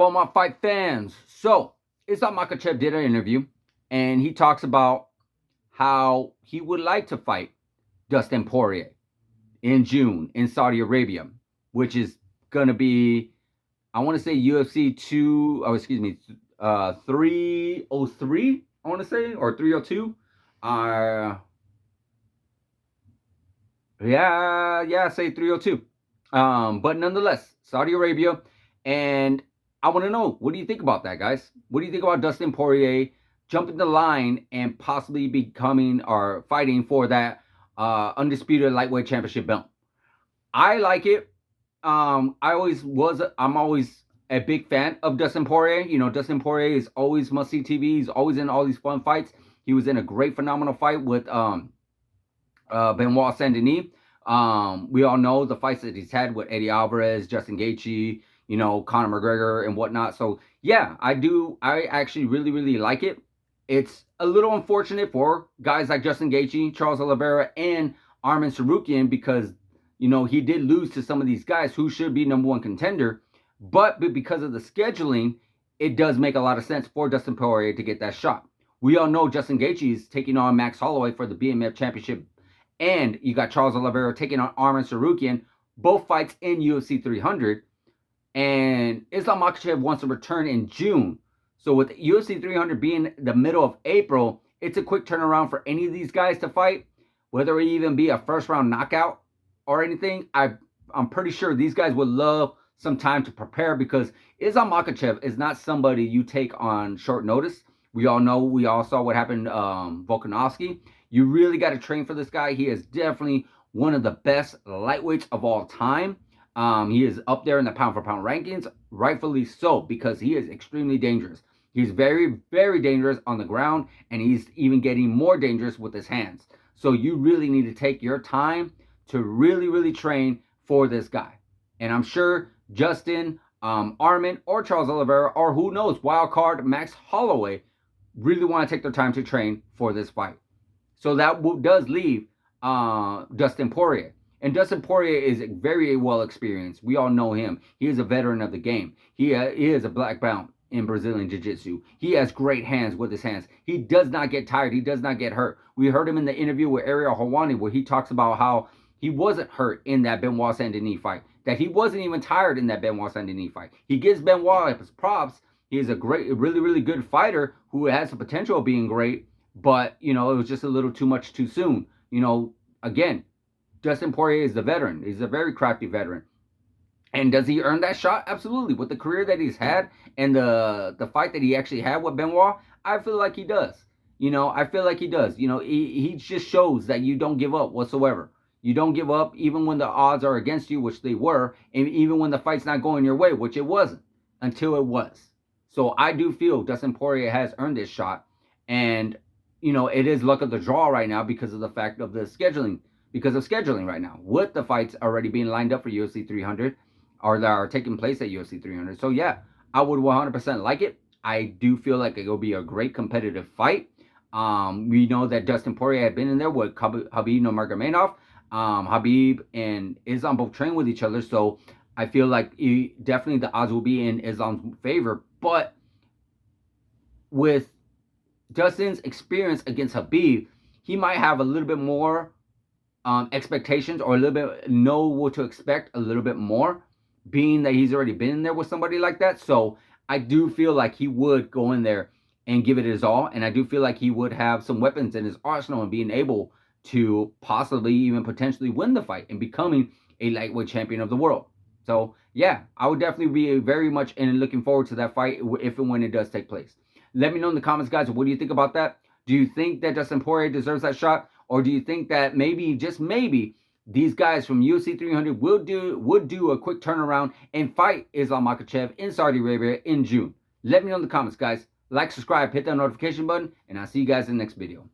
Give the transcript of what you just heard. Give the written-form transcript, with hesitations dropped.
all my fight fans? So, Islam Makhachev did an interview, and he talks about how he would like to fight Dustin Poirier in June in Saudi Arabia, which is going to be, I want to say UFC 303, I want to say, or 302. Say 302. But nonetheless, Saudi Arabia. And I want to know, what do you think about that, guys? What do you think about Dustin Poirier jumping the line and possibly becoming or fighting for that undisputed lightweight championship belt? I like it. I'm always a big fan of Dustin Poirier. You know, Dustin Poirier is always must-see TV. He's always in all these fun fights. He was in a great, phenomenal fight with Benoit Saint-Denis. We all know the fights that he's had with Eddie Alvarez, Justin Gaethje, you know, Conor McGregor and whatnot. So yeah, I actually really, really like it. It's a little unfortunate for guys like Justin Gaethje, Charles Oliveira, and Arman Tsarukyan because, you know, he did lose to some of these guys who should be number one contender. But because of the scheduling, it does make a lot of sense for Dustin Poirier to get that shot. We all know Justin Gaethje is taking on Max Holloway for the BMF championship. And you got Charles Oliveira taking on Arman Tsarukyan, both fights in UFC 300. And Islam Makhachev wants to return in June. So with UFC 300 being the middle of April, it's a quick turnaround for any of these guys to fight, whether it even be a first round knockout or anything. I'm pretty sure these guys would love some time to prepare because Islam Makhachev is not somebody you take on short notice. We all saw what happened Volkanovski. You really got to train for this guy. He is definitely one of the best lightweights of all time. He is up there in the pound for pound rankings, rightfully so, because he is extremely dangerous. He's very, very dangerous on the ground, and he's even getting more dangerous with his hands. So you really need to take your time to really, really train for this guy. And I'm sure Justin, Arman, or Charles Oliveira, or who knows, wild card Max Holloway, really want to take their time to train for this fight. So that does leave Dustin Poirier. And Dustin Poirier is very well experienced. We all know him. He is a veteran of the game. He is a black belt in Brazilian Jiu-Jitsu. He has great hands with his hands. He does not get tired. He does not get hurt. We heard him in the interview with Ariel Helwani where he talks about how he wasn't hurt in that Benoit Saint-Denis fight. That he wasn't even tired in that Benoit Saint-Denis fight. He gives Benoit his props. He is a really, really good fighter who has the potential of being great. But, you know, it was just a little too much too soon. You know, again, Dustin Poirier is the veteran. He's a very crafty veteran. And does he earn that shot? Absolutely. With the career that he's had and the fight that he actually had with Benoit, I feel like he does. You know, I feel like he does. You know, he just shows that you don't give up whatsoever. You don't give up even when the odds are against you, which they were, and even when the fight's not going your way, which it wasn't until it was. So I do feel Dustin Poirier has earned this shot. And you know, it is luck of the draw right now because of the fact of the scheduling, right now, with the fights already being lined up for UFC 300 or that are taking place at UFC 300. So yeah, I would 100% like it. I do feel like it will be a great competitive fight. We know that Dustin Poirier had been in there with Khabib Nurmagomedov. Khabib and Islam both train with each other, so I feel like definitely the odds will be in Islam's favor. But with Dustin's experience against Khabib, he might have a little bit more expectations or a little bit know what to expect a little bit more, being that he's already been in there with somebody like that. So I do feel like he would go in there and give it his all. And I do feel like he would have some weapons in his arsenal and being able to possibly even potentially win the fight and becoming a lightweight champion of the world. So yeah, I would definitely be very much in looking forward to that fight if and when it does take place. Let me know in the comments, guys, what do you think about that? Do you think that Dustin Poirier deserves that shot? Or do you think that maybe, just maybe, these guys from UFC 300 would do a quick turnaround and fight Islam Makhachev in Saudi Arabia in June? Let me know in the comments, guys. Like, subscribe, hit that notification button, and I'll see you guys in the next video.